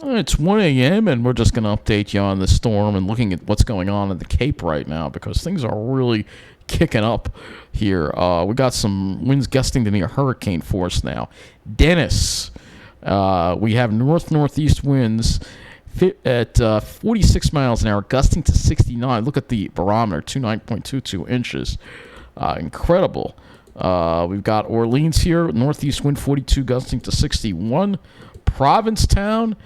It's 1 a.m. and we're just going to update you on the storm and looking at what's going on in the Cape right now because things are really kicking up here. We got some winds gusting to near hurricane force now. Dennis, we have north-northeast winds at 46 miles an hour, gusting to 69. Look at the barometer, 29.22 inches. Incredible. We've got Orleans here, northeast wind 42, gusting to 61. Provincetown,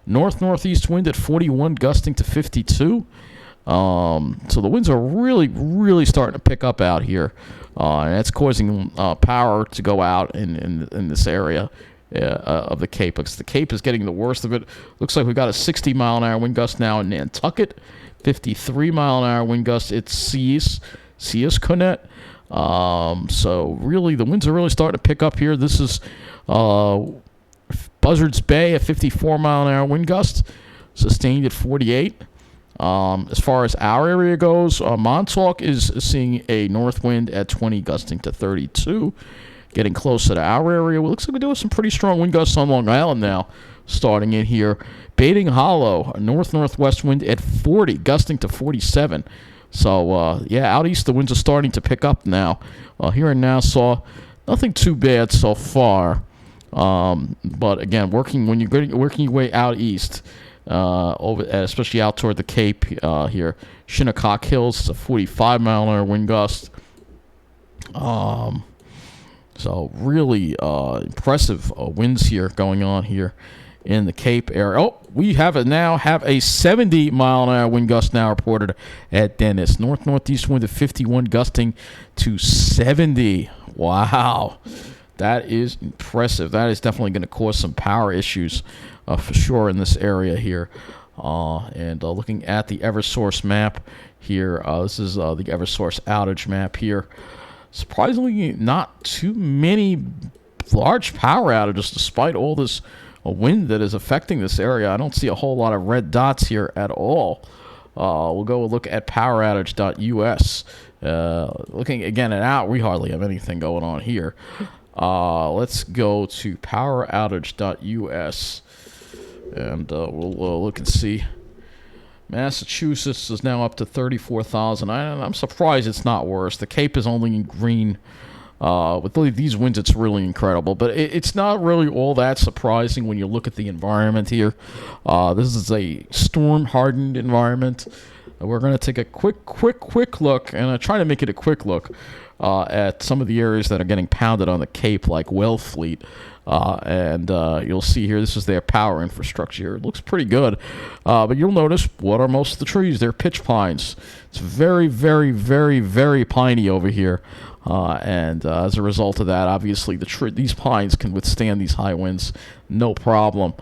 north-northeast wind at 41, gusting to 52. So the winds are really, really starting to pick up out here. And that's causing power to go out in this area of the Cape. Because the Cape is getting the worst of it. Looks like we've got a 60-mile-an-hour wind gust now in Nantucket, 53-mile-an-hour wind gust at Seas Connect. So really, the winds are really starting to pick up here. This is Buzzards Bay, a 54-mile-an-hour wind gust, sustained at 48. As far as our area goes, Montauk is seeing a north wind at 20, gusting to 32. Getting closer to our area. Well, looks like we're doing some pretty strong wind gusts on Long Island now, starting in here. Baiting Hollow, a north-northwest wind at 40, gusting to 47. So, yeah, out east the winds are starting to pick up now. Here in Nassau, nothing too bad so far. But again, when you're working your way out east, especially out toward the Cape here, Shinnecock Hills is a 45-mile-an-hour wind gust. So really impressive winds here going on here in the Cape area. Oh, we have a 70-mile-an-hour wind gust now reported at Dennis. North-northeast wind at 51, gusting to 70. Wow. That is impressive. That is definitely going to cause some power issues for sure in this area here. And looking at the Eversource map here, this is the Eversource outage map here. Surprisingly, not too many large power outages despite all this wind that is affecting this area. I don't see a whole lot of red dots here at all. We'll go look at poweroutage.us. Looking again at out, we hardly have anything going on here. Let's go to poweroutage.us and we'll look and see. Massachusetts is now up to 34,000. I'm surprised it's not worse. The Cape is only in green. With these winds, it's really incredible. But it's not really all that surprising when you look at the environment here. This is a storm-hardened environment. We're going to take a quick look, and I try to make it a quick look at some of the areas that are getting pounded on the Cape, like Wellfleet. And you'll see here, this is their power infrastructure. It looks pretty good. But you'll notice, what are most of the trees? They're pitch pines. It's very, very, very, very piney over here. And as a result of that, obviously, these pines can withstand these high winds, no problem.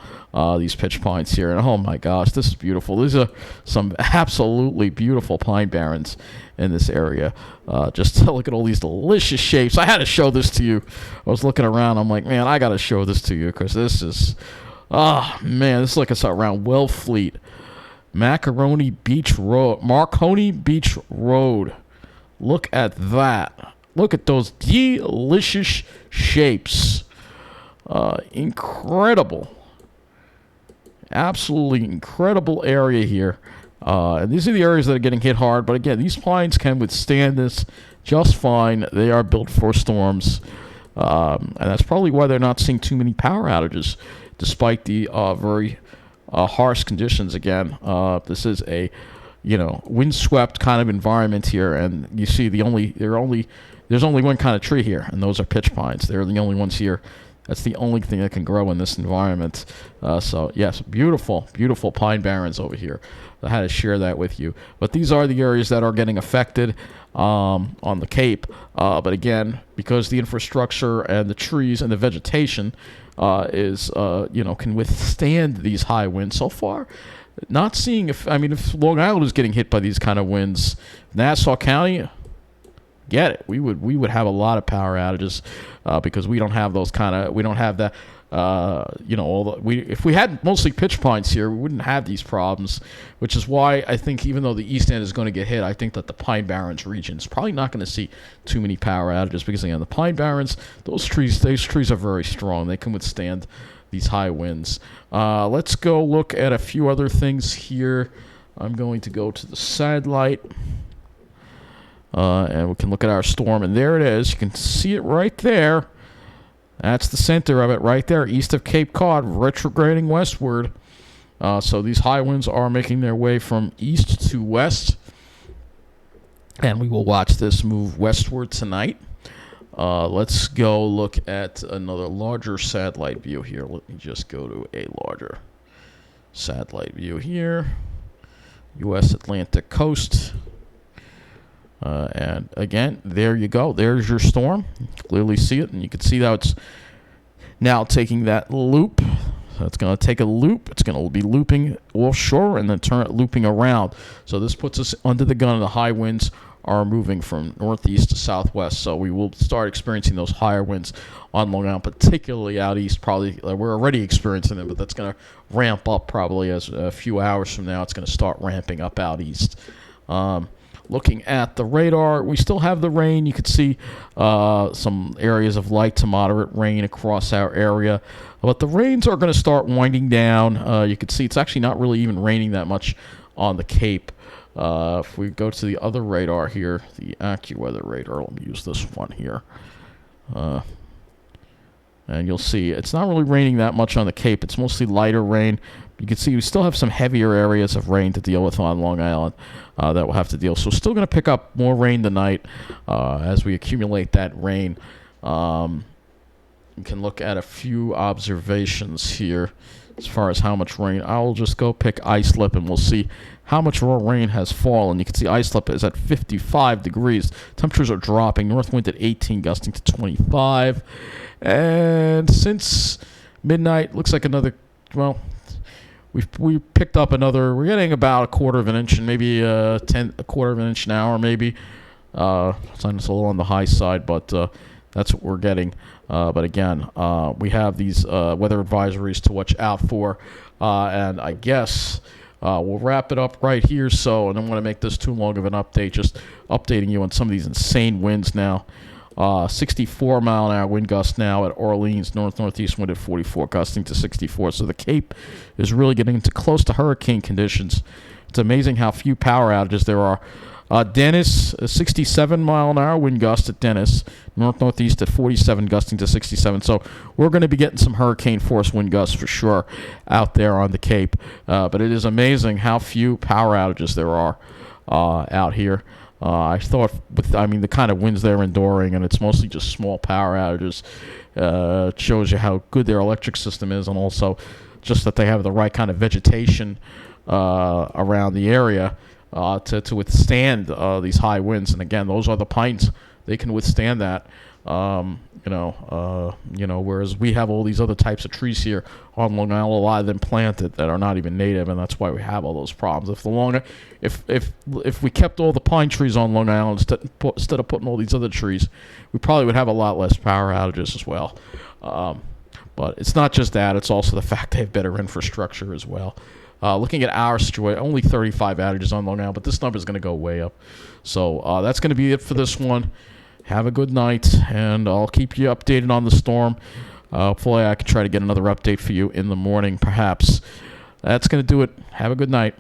These pitch pines here. And oh my gosh, this is beautiful. These are some absolutely beautiful pine barrens in this area. Just to look at all these delicious shapes. I had to show this to you. I was looking around. I'm like, man, I got to show this to you because this is, this is like it's around Wellfleet. Marconi Beach Road. Look at that. Look at those delicious shapes. Incredible. Absolutely incredible area here. And these are the areas that are getting hit hard. But again, these pines can withstand this just fine. They are built for storms. And that's probably why they're not seeing too many power outages, despite the very harsh conditions. Again, this is a windswept kind of environment here. And you see there's only one kind of tree here, and those are pitch pines. They're the only ones here. That's the only thing that can grow in this environment. So, yes, beautiful, beautiful pine barrens over here. I had to share that with you. But these are the areas that are getting affected on the Cape. But again, because the infrastructure and the trees and the vegetation can withstand these high winds so far, not seeing if Long Island is getting hit by these kind of winds, Nassau County, get it. We would have a lot of power outages because we don't have those we don't have that. If we had mostly pitch pines here, we wouldn't have these problems, which is why I think even though the East End is going to get hit, I think that the Pine Barrens region is probably not going to see too many power outages because, again, the Pine Barrens, those trees are very strong. They can withstand these high winds. Let's go look at a few other things here. I'm going to go to the satellite, and we can look at our storm, and there it is. You can see it right there. That's the center of it right there, east of Cape Cod, retrograding westward. So these high winds are making their way from east to west, and we will watch this move westward tonight. Let's go look at another larger satellite view here. Let me just go to a larger satellite view here. U.S. Atlantic coast. And again, there you go. There's your storm. You can clearly see it, and you can see how it's now taking that loop. So it's going to take a loop. It's going to be looping offshore and then turn it looping around. So this puts us under the gun. The high winds are moving from northeast to southwest. So we will start experiencing those higher winds on Long Island, particularly out east. Probably we're already experiencing them, but that's going to ramp up probably as a few hours from now. It's going to start ramping up out east. Looking at the radar, we still have the rain. You can see some areas of light to moderate rain across our area. But the rains are going to start winding down. You can see it's actually not really even raining that much on the Cape. If we go to the other radar here, the AccuWeather radar, let me use this one here. And you'll see it's not really raining that much on the Cape. It's mostly lighter rain. You can see we still have some heavier areas of rain to deal with on Long Island that we'll have to deal. So still going to pick up more rain tonight as we accumulate that rain. You can look at a few observations here as far as how much rain. I'll just go pick Islip and we'll see how much raw rain has fallen. You can see Islip is at 55 degrees. Temperatures are dropping. North wind at 18, gusting to 25. And since midnight, looks like another, well, we picked up another, we're getting about a quarter of an inch and maybe a quarter of an inch an hour maybe. It's a little on the high side, but that's what we're getting. But again, we have these weather advisories to watch out for. And I guess we'll wrap it up right here. So I don't want to make this too long of an update, just updating you on some of these insane winds now. 64 mile an hour wind gust now at Orleans, northeast wind at 44, gusting to 64. So the Cape is really getting into close to hurricane conditions. It's amazing how few power outages there are. Dennis, 67 mile an hour wind gust at Dennis, northeast at 47, gusting to 67. So we're going to be getting some hurricane force wind gusts for sure out there on the Cape. But it is amazing how few power outages there are out here. I thought the kind of winds they're enduring, and it's mostly just small power outages, shows you how good their electric system is, and also just that they have the right kind of vegetation around the area to withstand these high winds. And again, those are the pines; they can withstand that. Whereas we have all these other types of trees here on Long Island, a lot of them planted that are not even native, and that's why we have all those problems. If we kept all the pine trees on Long Island instead of putting all these other trees, we probably would have a lot less power outages as well. But it's not just that; it's also the fact they have better infrastructure as well. Looking at our situation, only 35 outages on Long Island, but this number is going to go way up. So that's going to be it for this one. Have a good night, and I'll keep you updated on the storm. Hopefully I can try to get another update for you in the morning, perhaps. That's going to do it. Have a good night.